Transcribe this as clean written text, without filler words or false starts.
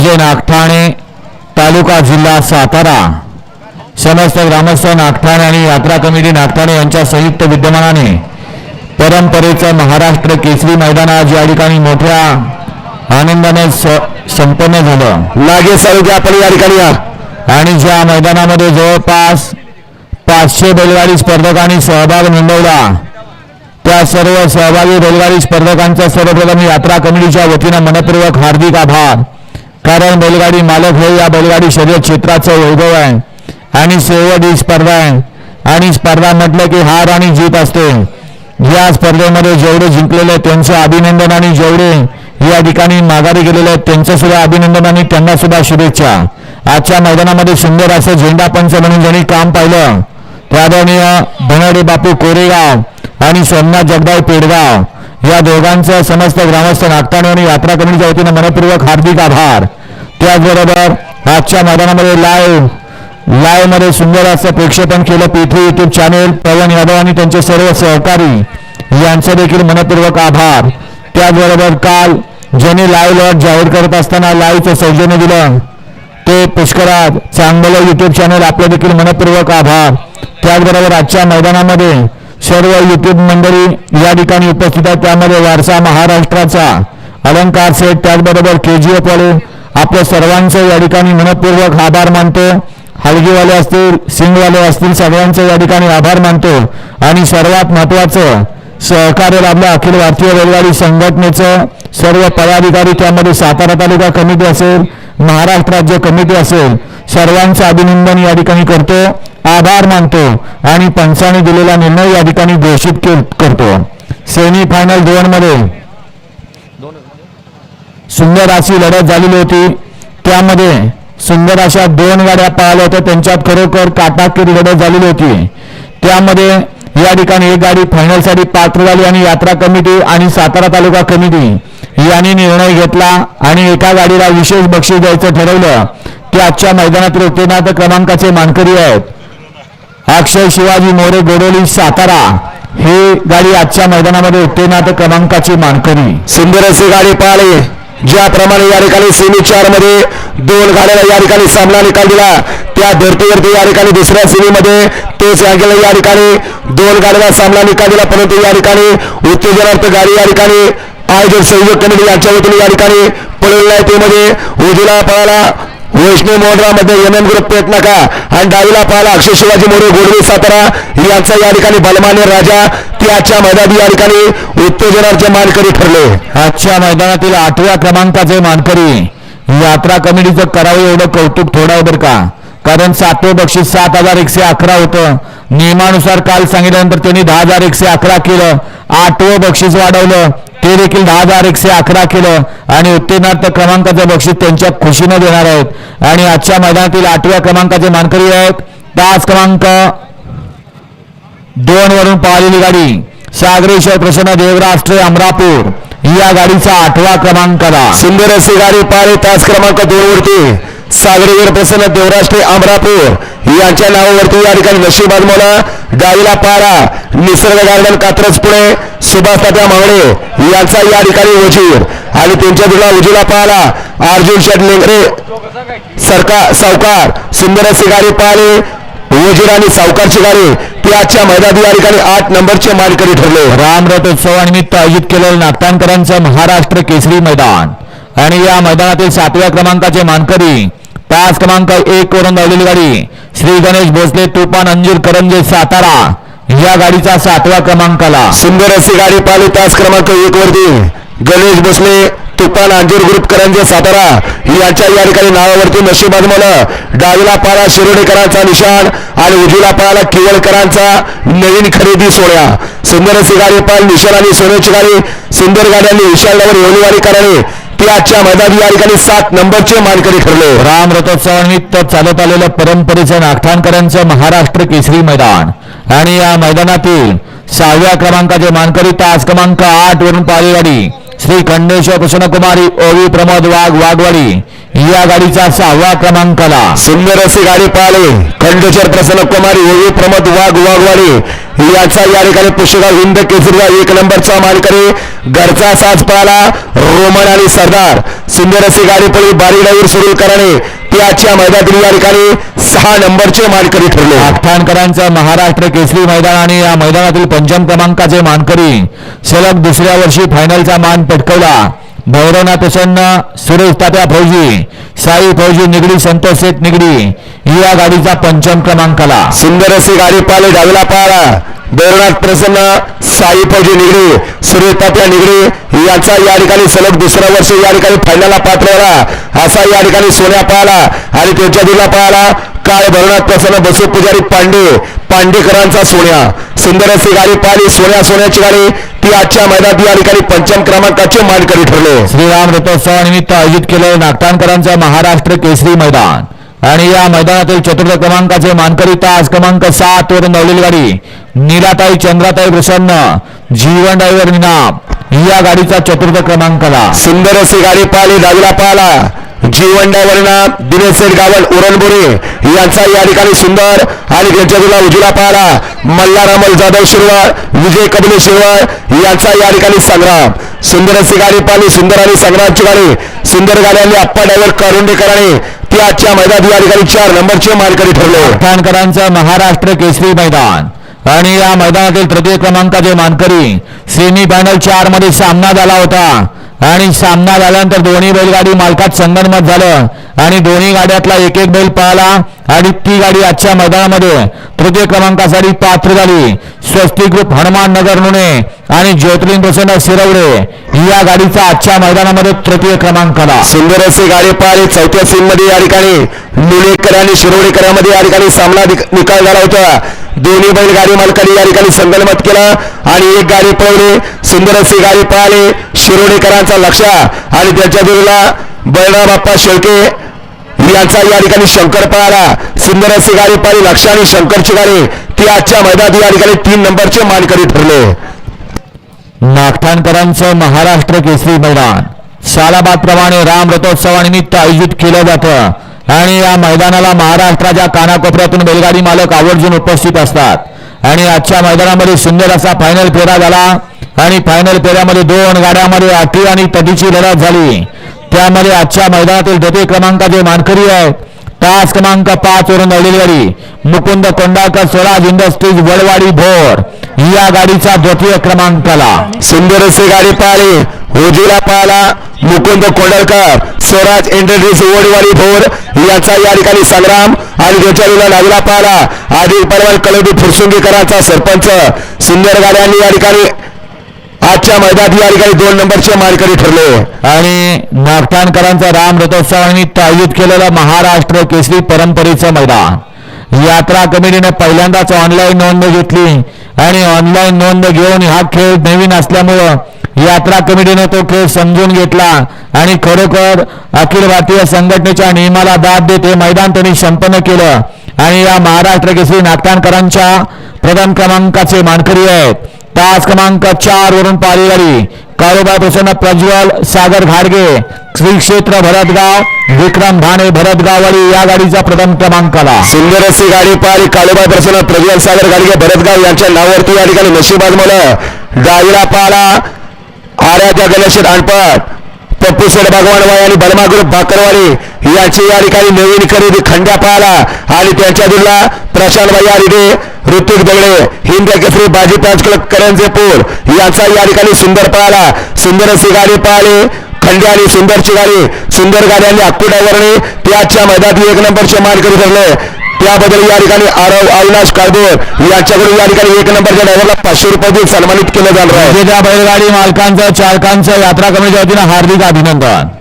विजय नागठाणे, तालुका जिल्हा सातारा, समस्त ग्रामस्थ नागठाणे आणि यात्रा कमिटी नागठाणे यांच्या संयुक्त विद्यमानाने परंपरेचं महाराष्ट्र केसरी मैदान आज या ठिकाणी मोठ्या आनंदाने संपन्न झालं. नागेश साळुंखे आपण या ठिकाणी या. आणि ज्या मैदानामध्ये जवळपास 500 बैलगाडी स्पर्धकांनी सहभाग नोंदवला त्या सर्व सहभागी बैलगाडी स्पर्धकांचा सर्वप्रथम यात्रा कमिटीच्या वतीनं मनपूर्वक हार्दिक आभार. कारण बैलगाडी मालक हे या बैलगाडी शर्यत क्षेत्राचं वैभव आहे आणि शेवट ही स्पर्धा आहे आणि स्पर्धा म्हटलं की हार आणि जीत असते. या स्पर्धेमध्ये जेवढे जिंकलेले त्यांचं अभिनंदन आणि जेवढे या ठिकाणी माघारी गेलेले आहेत त्यांचं सुद्धा अभिनंदन आणि त्यांना सुद्धा शुभेच्छा. आजच्या मैदानामध्ये सुंदर असं झेंडा पंच म्हणून ज्यांनी काम पाहिलं ते आदरणीय धनाडे बापू कोरेगाव आणि सोमनाथ जगदाय पेडगाव या दोघांचं समस्त ग्रामस्थ नागठाणे आणि यात्रा कमिटीच्या वतीनं मनपूर्वक हार्दिक आभार. त्याचबरोबर आजच्या मैदानामध्ये लाईव्ह मध्ये सुंदर असं प्रेक्षेपण केलं पृथ्वी युट्यूब चॅनेल, पवन यादव आणि त्यांचे सर्व सहकारी यांचे देखील मनपूर्वक आभार. त्याचबरोबर काल ज्यांनी लाईव्ह लॉट जाहीर करत असताना लाईव्हचं सौजन्य दिलं ते पुष्कराज चांगलं युट्यूब चॅनेल आपलं देखील मनपूर्वक आभार. त्याचबरोबर आजच्या मैदानामध्ये सर्व युट्यूब मंडळी या ठिकाणी उपस्थित आहेत. त्यामध्ये वारसा महाराष्ट्राचा अलंकार सेट, त्याचबरोबर KGF वाले आपल्या सर्वांचं या ठिकाणी मनपूर्वक आभार मानतो. हलगीवाले असतील, सिंगवाले असतील, सगळ्यांचे या ठिकाणी आभार मानतो. आणि सर्वात महत्त्वाचं सहकार्य लाभलं अखिल भारतीय बैलगाडी संघटनेचं सर्व पदाधिकारी, त्यामध्ये सातारा तालुका कमिटी असेल, महाराष्ट्र राज्य कमिटी असेल, सर्वांचं अभिनंदन या ठिकाणी करतो, आभार मानतो आणि पंचाने दिलेला निर्णय या ठिकाणी घोषित करतो. सेमीफायनल 2 मध्ये सुंदर अशी लढत झालेली होती. त्यामध्ये सुंदर अशा 2 गाड्या पळाल्या होत्या. त्यांच्यात खरोखर काटाकीर लढत झालेली होती. त्यामध्ये या ठिकाणी एक गाडी फायनलसाठी पात्र झाली आणि यात्रा कमिटी आणि सातारा तालुका कमिटी यांनी निर्णय घेतला आणि एका गाडीला विशेष बक्षीस द्यायचं ठरवलं. ते आजच्या मैदानातील उत्तीर्ण क्रमांकाचे मानकरी आहेत अक्षय शिवाजी मोरे गोडोली सातारा. ही गाडी आजच्या मैदानामध्ये उत्तीर्ण क्रमांकाची मानकरी. सुंदर अशी गाडी पाहिली. ज्याप्रमाणे या ठिकाणी सेमी 4 मध्ये 2 गाड्याला या ठिकाणी सामना निकाल दिला त्या धर्तीवरती या ठिकाणी दुसऱ्या सेमीमध्ये तोच या ठिकाणी 2 गाड्याला सामना निकाल दिला. परंतु या ठिकाणी उत्तेजनार्थ गाडी या ठिकाणी आयोजक सहयोग कमिटी यांच्या वतीने या ठिकाणी पळवलेल्या आहे. त्यामध्ये उजवीला पळाला वैष्णव मोहनरामध्ये MM ग्रुप पेटनाका आणि डावीला पळाला अक्षय शिवाजी मोरे गोडवी सातारा यांचा या ठिकाणी बलमान्य राजा ते आजच्या मैदानात या ठिकाणी उत्तेजनाचे मानकरी ठरले. आजच्या मैदानातील 8व्या क्रमांकाचे मानकरी यात्रा कमिटीचं करावं एवढं कौतुक थोडं आहे बरं का. कारण 7वें बक्षीस 7,111 होतं. नियमानुसार काल सांगितल्यानंतर त्यांनी 10,111 केलं. 8वं बक्षीस वाढवलं ते देखील 10,111 केलं आणि उत्तीर्ण क्रमांकाचं बक्षीस त्यांच्या खुशीनं देणार आहेत. आणि आजच्या मैदानातील 8व्या क्रमांकाचे मानकरी आहेत तास क्रमांक 2 वरून पळालेली गाडी सागरेश्वर प्रसन्न देवराष्ट्रे अमरापूर या गाडीचा 8वा क्रमांकाला. सुंदर अशी गाडी पाहिली तास क्रमांक 2 वरती सागरेश्वर प्रसन्न देवराष्ट्रे अमरापूर यांच्या नावावरती या ठिकाणी नशीब आजमावला. डावीला पारा निसर्ग गार्डन कात्रज पुणे सुभाष तात्या मावळे यांचा या ठिकाणी वजीर आणि त्यांच्या तुला उजवीला पाहला अर्जुन शेट लेंगरे सावकार. सुंदर अशी गाडी पाहिली वजीर आणि सावकारची गाडी ती आजच्या मैदानात या ठिकाणी 8 नंबरचे मानकरी ठरले. रामरथोत्सवानिमित्त आयोजित केलेलं नागठाणकरांचं महाराष्ट्र केसरी मैदान आणि या मैदानातील 7व्या क्रमांकाचे मानकरी तास क्रमांक 1 वरून धावलेली गाडी श्री गणेश भोसले तुफान अंजीर करंजे सातारा या गाडीचा 7व्या क्रमांकाला. सुंदर अशी गाडी पाहिली तास क्रमांक 1 वरती गणेश भोसले तुफान अंजीर ग्रुप करंजे सातारा यांच्या या ठिकाणी नावावरती नशीब आजमावलं. डावीला पारा शिरोडेकरांचा निशाण आणि उजवीला पारा किवळकरांचा नवीन खरेदी सोहळा. सुंदर अशी गाडी पाहिली निशाण आणि सोन्याची गाडी सुंदर गाड्यांनी विशालनगर योलीवाडीकरांनी ती आजच्या मैदानात या ठिकाणी 7 नंबरचे मानकरी ठरले. रामरथोत्सवानिमित्त चालत आलेलं परंपरेचं नागठाणकरांचं महाराष्ट्र केसरी मैदान आणि या मैदानातील 6व्या क्रमांकाचे मानकरी तास क्रमांक 8 वरून पाहिली गाडी श्री खंडेश्वर प्रसन्नकुमारी ओवी प्रमोद वाघ वाघवाडी या गाडीचा 6वा क्रमांकाला. सुंदर अशी गाडी पाहिली. खंडेश्वर प्रसन्न कुमारी ओवी प्रमोद वाघवाडी याचा या ठिकाणी पुष्यगाव हिंद केसरीचा 1 नंबरचा मानकरी. घरचा साज पाहला रोमन आणि सरदार. सुंदर अशी गाडी पळली बारी डावीर सुरू कराने त्याच्या मैदानातील या ठिकाणी 6 नंबरचे मानकरी ठरले. आगठाणकरांचा महाराष्ट्र केसरी मैदान आणि या मैदानातील 5म क्रमांकाचे मानकरी सलग दुसऱ्या वर्षी फायनलचा मान पटकवला. भैरवनाथ प्रसन्न, सुरेश तात्या फौजी, साई फौजी निगडी, संतोष शेठ निगडी या गाडीचा 5म क्रमांकाला. सुंदर अशी गाडी पाहिली. डावीला पाहिला भैरवनाथ प्रसन्न, साई फौजी निगडी, सुरेश तात्या निगडी याचा या ठिकाणी सलग दुसऱ्या वर्षी या ठिकाणी फायनलला पात्र झाला असा या ठिकाणी सोन्या पाहिला. आणि त्याच्या दिला पाहिला काळ भैरवनाथ प्रसन्न बसू पुजारी पांडेकरांचा सोन्या. सुंदर अशी गाडी पाहिली. सोन्याची गाडी ती आजच्या मैदानात या ठिकाणी 5म क्रमांकाचे मानकरी ठरले. श्रीराम रथोत्सवानिमित्त आयोजित केलेलं नागठाणकरांचा महाराष्ट्र केसरी मैदान आणि या मैदानातील 4थ क्रमांकाचे मानकरी तास क्रमांक 7 वरून धावलेली गाडी नीलाताई चंद्राताई प्रसन्न, जीवन ड्रायव्हर निनाम या गाडीचा 4थ क्रमांकाला. सुंदर अशी गाडी पाहिली. डावीला पाहिला जीवन डायव्हरना दिनेश शेठ गावल उरणबोरे यांचा या ठिकाणी सुंदर. आणि त्यांच्या तुला उजवीला पाहिला मल्हार अमल जाधव शिरवाळ, विजय कबले शिरवाळ यांचा या ठिकाणी संग्राम. सुंदर अशी गाडी पाहिली. सुंदर आणि संग्रामची गाडी. सुंदर गाड्यांनी अप्पा ड्रायव्हर कारुंडेकरांनी ती आजच्या मैदानात या ठिकाणी 4 नंबरचे मानकरी ठरले. आगठाणकरांचा महाराष्ट्र केसरी मैदान आणि या मैदानातील 3य क्रमांकाचे मानकरी. सेमी फायनल 4 मध्ये सामना झाला होता आणि सामना झाल्यानंतर दोन्ही बैलगाडी मालकात संगनमत झालं आणि दोन्ही गाड्यातला एक बैल पळाला आणि ती गाडी आजच्या मैदानामध्ये 3य क्रमांकासाठी पात्र झाली. स्वस्तिक ग्रुप हनुमान नगर नुणे आणि ज्योतिर्लिंग प्रसन्न शिरवडे या गाडीचा आजच्या मैदानामध्ये 3य क्रमांकाला. सुंदर अशी गाडी पाहिली. 4थ्या सीम मध्ये या ठिकाणी नुणेकर आणि शिरोडेकरांमध्ये या ठिकाणी सामना निकाल झाला होता. दोन्ही बैलगाडी मालकांनी या ठिकाणी संगनमत केला आणि एक गाडी पळवली. सुंदर अशी गाडी पाहिली. शिरोडेकरांचा लक्ष आणि त्याच्या विरुद्ध बळराम बाप्पा शेळके यांचा या ठिकाणी शंकर पळाला. सुंदर अशी गाडी पाहिली. लक्ष आणि शंकरची गाडी ती आजच्या मैदानात या ठिकाणी 3 नंबरचे मानकरी ठरले. नागठाणकरांचं महाराष्ट्र केसरी मैदान सालाबादप्रमाणे राम रथोत्सवानिमित्त आयोजित केलं जातं आणि या मैदानाला महाराष्ट्राच्या कानाकोपऱ्यातून बैलगाडी मालक आवर्जून उपस्थित असतात आणि आजच्या मैदानामध्ये सुंदर असा फायनल फेरा झाला आणि फायनल फेऱ्यामध्ये 2 गाड्यामध्ये आठी आणि तटीची लढत झाली. त्यामध्ये आजच्या मैदानातील 2य क्रमांकाचे मानकरी आहेत. तास क्रमांक 5 वरून धावलेली गाडी मुकुंद कोंडाळकर स्वराज इंडस्ट्रीज वडवाडी भोर या गाडीचा 2य क्रमांकाला. सुंदर अशी गाडी पाहिली. उजवीला पाहिला मुकुंद कोंडळकर स्वराज इंडस्ट्रीज वडवाडी भोर याचा या ठिकाणी संग्राम आणि त्याच्या डावीला पाहिला आदिल परवान कलबी फुरसुंगीकरांचा सरपंच. सुंदर गाड्यांनी या ठिकाणी आजच्या मैदानात या ठिकाणी 2 नंबरचे मानकरी ठरले. आणि नागठाणकरांचा राम रथोत्सवानिमित्त आयोजित केलेलं महाराष्ट्र केसरी परंपरेचं मैदान यात्रा कमिटीने पहिल्यांदाच ऑनलाईन नोंद घेतली आणि ऑनलाईन नोंद घेऊन हा खेळ नवीन असल्यामुळं यात्रा कमिटीने तो खेळ समजून घेतला आणि खरोखर अखिल भारतीय संघटनेच्या नियमाला दाद देत हे मैदान त्यांनी संपन्न केलं. आणि या महाराष्ट्र केसरी नागठाणकरांच्या प्रथम क्रमांकाचे मानकरी आहेत. तास क्रमांक 4 वरून पाळी गाडी काळोबा प्रसन्न प्रज्वल सागर घाडगे श्री क्षेत्र भरतगाव विक्रम भाणे भरतगाववाडी या गाडीचा प्रथम क्रमांकाला. सुंदर अशी गाडी पाहिली. काळोबा प्रसन्न प्रज्वल सागर घाडगे भरतगाव यांच्या नावावरती या ठिकाणी नशीब आजमावलं. डावीला पाहिला आर्याच्या गणेश अणपट पप्पू शेठ भगवानवाई आणि बर्मा ग्रुप भाकरवाडी याची या ठिकाणी नवीन खरेदी खंड्या पाहिला आणि त्यांच्या दिला प्रशांत भाई आरिडे ऋतिक दगडे हिंद केसरी बाजी पॅच क्लब करंजेपूर यांचा या ठिकाणी सुंदर पाहिला. सुंदर अशी गाडी पाहिली. खंड्या आणि सुंदरची गाडी. सुंदर गाड्यांनी अक्कू ड्रायव्हरने त्याच्या मैदानात 1 नंबरचे मानकरी ठरले. त्याबद्दल या ठिकाणी अविनाश काळभोर यांच्याकडून या ठिकाणी 1 नंबरच्या ड्रायव्हरला 500 रुपये सन्मानित केलं जाणार आहे. बैलगाडी मालकांचं चालकांचं यात्रा कमिटीच्या वतीनं हार्दिक अभिनंदन.